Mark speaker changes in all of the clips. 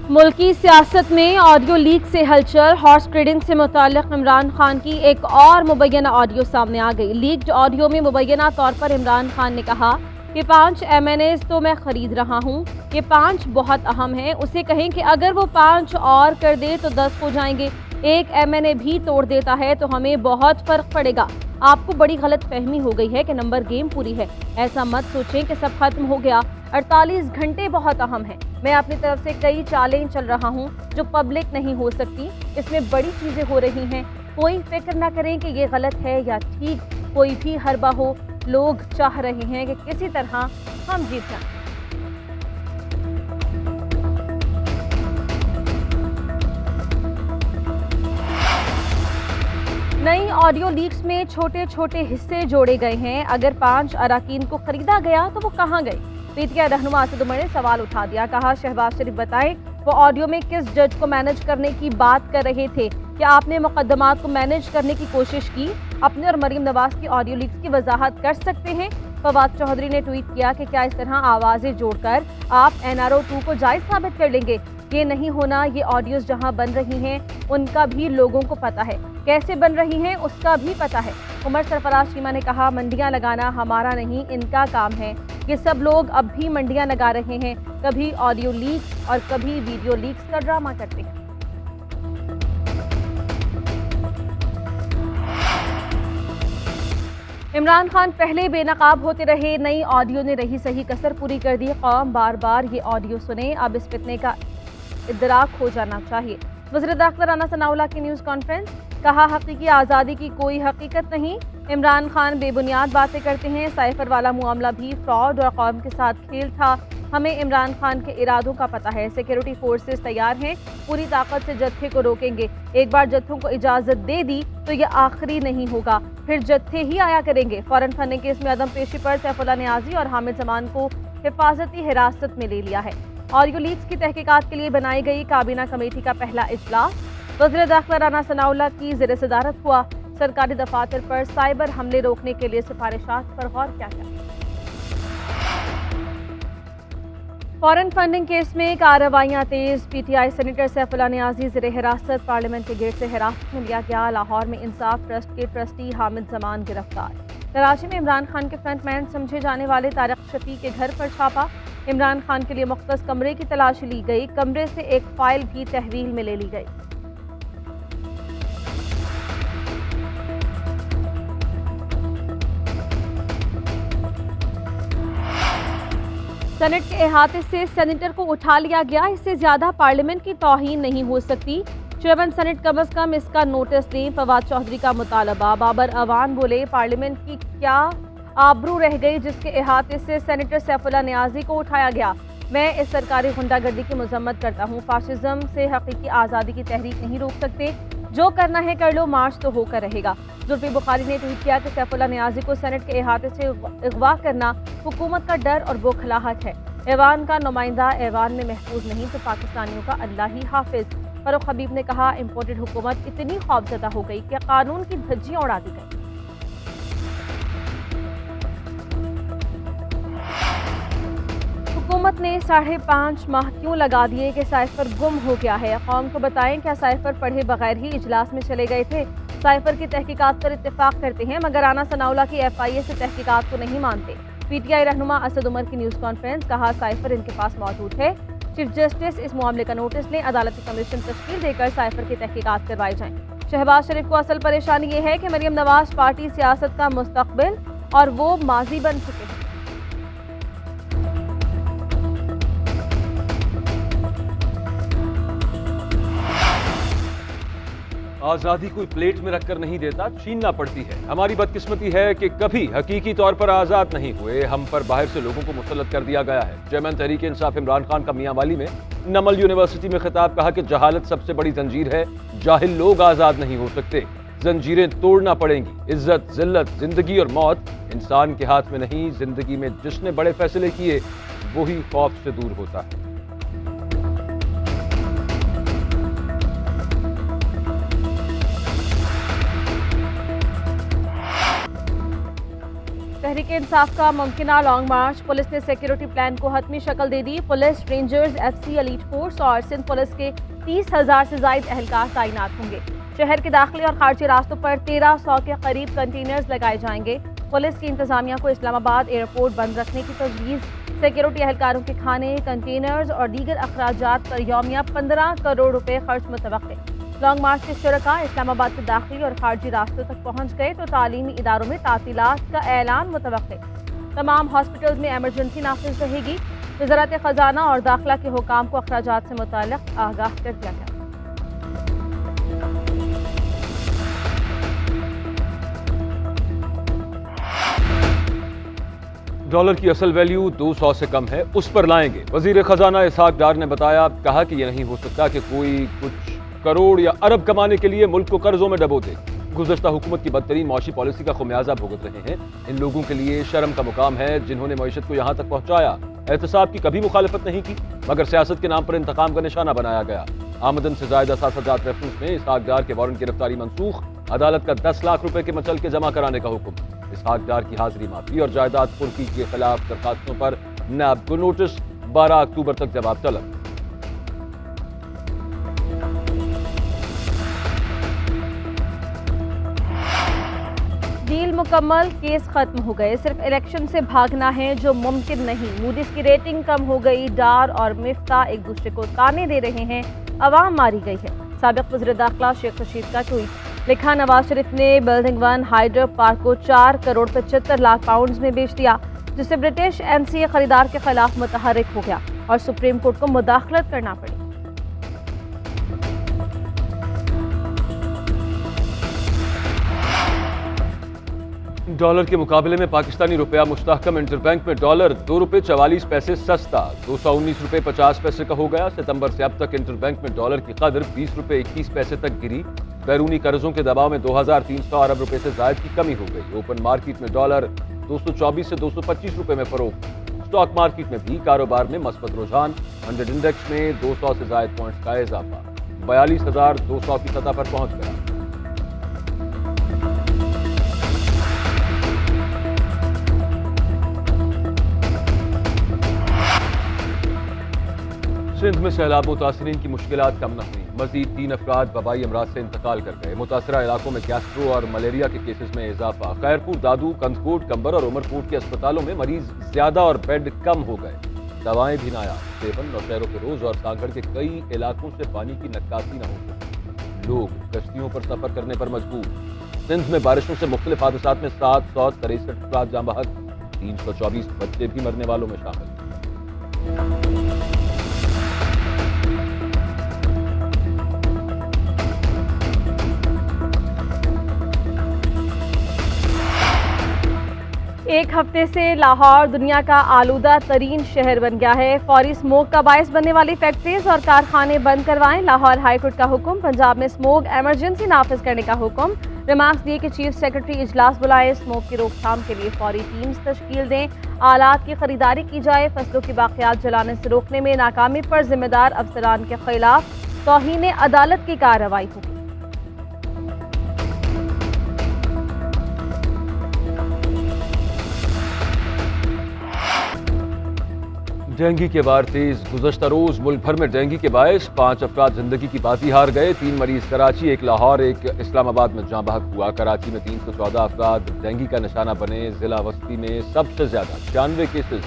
Speaker 1: मुल्की सियासत में ऑडियो लीक से हलचल। हॉर्स ट्रेडिंग से मुताल्लिक इमरान खान की एक और मुबैना ऑडियो सामने आ गई। लीक्ड ऑडियो में मुबैना तौर पर इमरान खान ने कहा कि 5 MNAs तो मैं खरीद रहा हूँ, ये 5 बहुत अहम हैं। उसे कहें कि अगर वो 5 और कर दे तो 10 हो जाएंगे। एक MNA भी तोड़ देता है तो हमें बहुत फर्क पड़ेगा। आपको बड़ी गलत फहमी हो गई है कि नंबर गेम पूरी है। ऐसा मत सोचें कि सब खत्म हो गया। 48 घंटे बहुत अहम है। मैं अपनी तरफ से कई चालें चल रहा हूँ जो पब्लिक नहीं हो सकती। इसमें बड़ी चीजें हो रही हैं। कोई फिक्र ना करें कि ये गलत है या ठीक, कोई भी हरबा हो। लोग चाह रहे हैं कि किसी तरह हम जीत जाएं। नई ऑडियो लीक्स में छोटे छोटे हिस्से जोड़े गए हैं। अगर 5 अराकीन को खरीदा गया तो वो कहाँ गए? पीटीआई रहनुमा असद उमर ने सवाल उठा दिया। कहा, शहबाज शरीफ बताएं वो ऑडियो में किस जज को मैनेज करने की बात कर रहे थे? क्या आपने मुकदमात को मैनेज करने की कोशिश की? अपने और मरीम नवाज की ऑडियो लीक्स की वजाहत कर सकते हैं? फवाद चौधरी ने ट्वीट किया कि क्या इस तरह आवाजें जोड़कर आप NRO 2 को जायज साबित कर लेंगे? ये नहीं होना। ये ऑडियोज जहां बन रही हैं उनका भी लोगों को पता है, कैसे बन रही हैं उसका भी पता है। उमर सरफराज चीमा ने कहा, मंडियां लगाना हमारा नहीं इनका काम है। ये सब लोग अब भी मंडियां लगा रहे हैं, कभी ऑडियो लीक्स और कभी वीडियो लीक्स का ड्रामा करते हैं। इमरान खान पहले बेनकाब होते रहे, नई ऑडियो ने रही सही कसर पूरी कर दी। कौम बार बार ये ऑडियो सुने, अब इस फितने का इदराक हो जाना चाहिए। वज़ीर दाखिला राना सनाउल्लाह की न्यूज़ कॉन्फ्रेंस। कहा, हकीकी आज़ादी की कोई हकीकत नहीं। इमरान खान बेबुनियाद बातें करते हैं। साइफर वाला मामला भी फ्रॉड और कौम के साथ खेल था। हमें इमरान खान के इरादों का पता है। सिक्योरिटी फोर्सेस तैयार हैं, पूरी ताकत से जत्थे को रोकेंगे। एक बार जत्थों को इजाज़त दे दी तो यह आखिरी नहीं होगा, फिर जत्थे ही आया करेंगे। फॉरेन फंडिंग केस में अदम पेशी पर सैफुल्लाह नियाज़ी और हामिद जमान को हिफाजती हिरासत में ले लिया है। ऑडियो लीक्स की तहकीकात के लिए बनाई गई काबीना कमेटी का पहला इजलास वज़ीर दाखिला राना सनाउल्लाह की ज़ेर सदारत हुआ। सरकारी दफातर पर साइबर हमले रोकने के लिए सिफारिशात पर गौर किया गया। फॉरेन फंडिंग केस में कार्रवाइयां तेज। PTI सेनेटर सैफुल्लाह नियाज़ी ज़ेर हिरासत, पार्लियामेंट के गेट से हिरासत में लिया गया। लाहौर में इंसाफ ट्रस्ट के ट्रस्टी हामिद जमान गिरफ्तार। कराची में इमरान खान के फ्रंटमैन समझे जाने वाले तारिक शफी के घर पर छापा। इमरान खान के लिए मुख्तस कमरे की तलाशी ली गई। कमरे से एक फाइल भी तहवील में ले ली गई। सेनेट के अहाते से सेनेटर को उठा लिया गया। इससे ज्यादा पार्लियामेंट की तौहीन नहीं हो सकती। चेयरमैन सेनेट कम अज कम इसका नोटिस दें। फवाद चौधरी का मुतालबा। बाबर अवान बोले, पार्लियामेंट की क्या आबरू रह गई जिसके अहाते से सेनेटर सैफुल्लाह नियाज़ी को उठाया गया। मैं इस सरकारी गुंडागर्दी की मजम्मत करता हूँ। फाशिज्म से हकीकी आज़ादी की तहरीक नहीं रोक सकते। जो करना है कर लो, मार्च तो होकर रहेगा। जुल्फी बुखारी ने ट्वीट किया कि सैफुल्लाह नियाज़ी को सेनेट के अहाते से अगवा करना हुकूमत का डर और बौखलाहट है। ऐवान का नुमाइंदा ऐवान में महफूज नहीं तो पाकिस्तानियों का अल्लाह ही हाफिज। फरूख हबीब ने कहा, इम्पोर्टेड हुकूमत इतनी खौफजदा हो गई कि कानून की धज्जियां उड़ा दी गई। हुकूमत ने 5.5 माह क्यों लगा दिए कि साइफर गुम हो गया है? कौम को बताएं, क्या साइफर पढ़े बगैर ही इजलास में चले गए थे? साइफर की तहकीकात पर इत्तेफाक करते हैं मगर राना सनाउल्लाह की FIA से तहकीकात को नहीं मानते। PTI रहनुमा असद उमर की न्यूज़ कॉन्फ्रेंस। कहा, साइफर इनके पास मौजूद है। चीफ जस्टिस इस मामले का नोटिस लें। अदालती कमीशन तश्कील देकर साइफर की तहकीकात करवाई जाएं। शहबाज शरीफ को असल परेशानी ये है कि मरीम नवाज पार्टी सियासत का मुस्तकबिल और वो माजी बन चुके हैं।
Speaker 2: आज़ादी कोई प्लेट में रखकर नहीं देता, छीनना पड़ती है। हमारी बदकिस्मती है कि कभी हकीकी तौर पर आज़ाद नहीं हुए। हम पर बाहर से लोगों को मुसल्लत कर दिया गया है। चेयरमैन तहरीक इंसाफ इमरान खान का मियांवाली में नमल यूनिवर्सिटी में खिताब। कहा कि जहालत सबसे बड़ी जंजीर है, जाहिल लोग आज़ाद नहीं हो सकते, जंजीरें तोड़ना पड़ेंगी। इज्जत, जिल्लत, जिंदगी और मौत इंसान के हाथ में नहीं। जिंदगी में जिसने बड़े फैसले किए वही खौफ से दूर होता है।
Speaker 1: तहरीक इंसाफ का मुमकिना लॉन्ग मार्च, पुलिस ने सिक्योरिटी प्लान को हतमी शक्ल दे दी। पुलिस, रेंजर्स, एफसी, एलीट फोर्स और सिंध पुलिस के 30,000 से ज्यादा एहलकार तैनात होंगे। शहर के दाखिली और खारजी रास्तों पर 1300 के करीब कंटेनर्स लगाए जाएंगे। पुलिस की इंतजामिया को इस्लामाबाद एयरपोर्ट बंद रखने की तजवीज़। सिक्योरिटी एहलकारों के खाने, कंटेनर्स और दीगर अखराजात पर यौमिया 15 करोड़ रुपए खर्च मुतवक्के। लॉन्ग मार्च के शुरका इस्लामाबाद के दाखिली और खारजी रास्तों तक पहुँच गए तो तालीमी इदारों में तातीलात का ऐलान मुतवक्के। तमाम हॉस्पिटल्स में एमरजेंसी नाफिज रहेगी। वज़ारत ख़जाना और दाखिला के हुकाम को अखराजात से मुताल्लिक़ आगाह कर दिया गया।
Speaker 2: डॉलर की असल वैल्यू 200 से कम है, उस पर लाएंगे। वजीर खजाना इसहाक डार ने बताया, कहा कि यह नहीं हो सकता कि कोई कुछ करोड़ या अरब कमाने के लिए मुल्क को कर्जों में डबो दे। गुज़श्ता हुकूमत की बदतरीन मौशी पॉलिसी का खुमियाजा भुगत रहे हैं। इन लोगों के लिए शर्म का मुकाम है जिन्होंने मईशत को यहाँ तक पहुँचाया। एहतसाब की कभी मुखालफत नहीं की, मगर सियासत के नाम पर इंतकाम का निशाना बनाया गया। आमदन से ज्यादा सासाजात रेफरेंस में इसहाक डार के वारंट गिरफ्तारी मनसूख। अदालत का 10 लाख रुपए के मचल के जमा कराने का हुक्म। इसहाक डार की हाजिरी माफी और जायदाद कुर्की के खिलाफ दरखास्तों पर नैब को नोटिस। 12 अक्टूबर तक जवाब तलब।
Speaker 1: डील मुकम्मल, केस खत्म हो गए। सिर्फ इलेक्शन से भागना है जो मुमकिन नहीं। मूडीज की रेटिंग कम हो गई। डार और मिफ्ता एक दूसरे को ताने दे रहे हैं। अवाम मारी गई है। साबिक वज़ीर दाखिला शेख रशीद का ट्वीट। लिखा, नवाज शरीफ ने बिल्डिंग 1 हाइड्रो पार्क को 4 करोड़ 75 लाख पाउंड में बेच दिया, जिससे ब्रिटिश एमसीए खरीदार के खिलाफ मुतहर्रिक हो गया और सुप्रीम कोर्ट को मुदाखलत करना पड़ी।
Speaker 2: डॉलर के मुकाबले में पाकिस्तानी रुपया मुस्तहकम। इंटरबैंक में डॉलर 2 रुपये 44 पैसे सस्ता 219 रुपये 50 पैसे का हो गया। सितंबर से अब तक इंटरबैंक में डॉलर की कदर 20 रुपये 21 पैसे तक गिरी। बैरूनी कर्जों के दबाव में 2300 अरब रुपए से जायद की कमी हो गई। ओपन मार्केट में डॉलर 224 से 225 रुपए में फरोख्त। स्टॉक मार्केट में भी कारोबार में मस्बत रुझान। 100 इंडेक्स में 200 से जायद पॉइंट्स का इजाफा 42,200 की सतह पर पहुंच गया। सिंध में सैलाब मुतासरीन की मुश्किलात कम न हुई। मजीद 3 अफराद वबाई अमराज से इंतकाल कर गए। मुतासरा इलाकों में गैस्ट्रो और मलेरिया के केसेस में इजाफा। खैरपुर, दादू, कंदकोट, कंबर और उमरकोट के अस्पतालों में मरीज ज्यादा और बेड कम हो गए। दवाएं भी नायाब। देवन, नौशहरों के रोज और सांगड़ के कई इलाकों से पानी की निकासी न हो सकी। लोग कश्तियों पर सफर करने पर मजबूर। सिंध में बारिशों से मुख्तलिफ हादसात में 763 अफराद जाँ बहक। 324 बच्चे भी मरने वालों में शामिल।
Speaker 1: एक हफ्ते से लाहौर दुनिया का आलूदा तरीन शहर बन गया है। फौरी स्मोक का बायस बनने वाली फैक्ट्रीज और कारखाने बंद करवाएं। लाहौर हाईकोर्ट का हुक्म। पंजाब में स्मोक एमरजेंसी नाफिज करने का हुक्म। रिमार्क्स दिए कि चीफ सेक्रेटरी इजलास बुलाए। स्मोक की रोकथाम के लिए फौरी टीम्स तश्कील दें। आलात की खरीदारी की जाए। फसलों की बाकियात जलाने से रोकने में नाकामी पर जिम्मेदार अफसरान के खिलाफ तौहीन अदालत की कार्रवाई होगी।
Speaker 2: डेंगू के बार तेज। गुज़श्ता रोज मुल्क भर में डेंगू के बायस 5 अफराद जिंदगी की बाजी हार गए। 3 मरीज कराची, एक लाहौर, एक इस्लामाबाद में जाँ बहक हुआ। कराची में 314 अफराद डेंगू का निशाना बने। जिला वस्ती में सबसे ज्यादा 96 केसेस,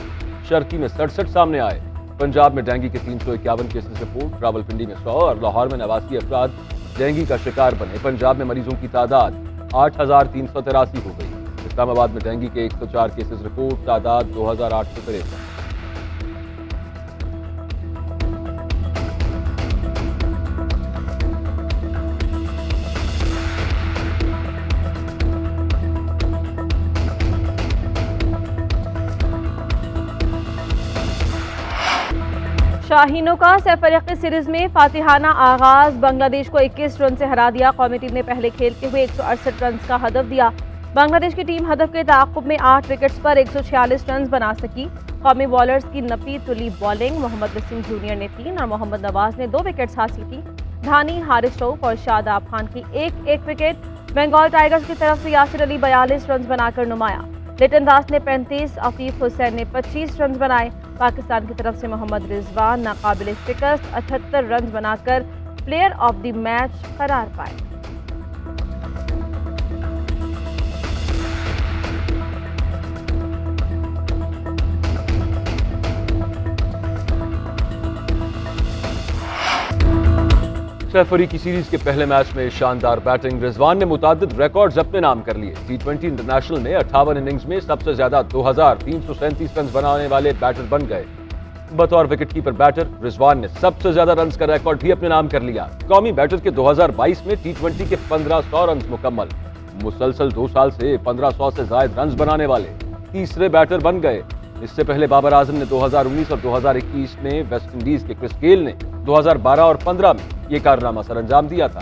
Speaker 2: शर्की में 67 सामने आए। पंजाब में डेंगू के 351 केसेस रिपोर्ट। रावलपिंडी में 100 और लाहौर में 89 अफराद डेंगू का शिकार बने। पंजाब में मरीजों की तादाद 8,383 हो गई। इस्लामाबाद में डेंगू के 104 केसेस रिपोर्ट। तादाद 2,863।
Speaker 1: शाहीनों का सैफ-ए-रिज़्क़ सीरीज में फातिहाना आगाज। बांग्लादेश को 21 रन से हरा दिया। कौमी टीम ने पहले खेलते हुए 168 रन का हदफ दिया। बांग्लादेश की टीम हदफ के ताक़ुब में 8 विकेट्स पर 146 रन बना सकी। कौमी बॉलर्स की नपी तुली बॉलिंग। मोहम्मद वसीम जूनियर ने 3 और मोहम्मद नवाज ने 2 विकेट्स हासिल की। धानी, हारिस रऊफ और शादाब खान की एक विकेट। बंगाल टाइगर्स की तरफ से यासिर अली 42 रन बनाकर नुमाया। लिटन दास ने 35, आफीफ हुसैन ने 25 रन बनाए। पाकिस्तान की तरफ से मोहम्मद रिजवान नाकाबिल शिकस्त 78 रन बनाकर प्लेयर ऑफ द मैच करार पाए।
Speaker 2: सैफरी की सीरीज के पहले मैच में शानदार बैटिंग, रिजवान ने मुताद्दिद रिकॉर्ड्स अपने नाम कर लिए। T20 इंटरनेशनल में 58 इनिंग्स में सबसे ज्यादा 2337 रन बनाने वाले बैटर बन गए। बतौर विकेटकीपर बैटर रिजवान ने सबसे ज्यादा रन का रिकॉर्ड भी अपने नाम कर लिया। कौमी बैटर के 2022 में T20 के 1500 रन मुकम्मल। मुसलसल 2 साल से 1500 से ज्यादा रन बनाने वाले तीसरे बैटर बन गए। इससे पहले बाबर आजम ने 2019 और 2021 में वेस्ट इंडीज के क्रिस गेल ने 2012 और 15 में ये कारनामा सर अंजाम दिया था।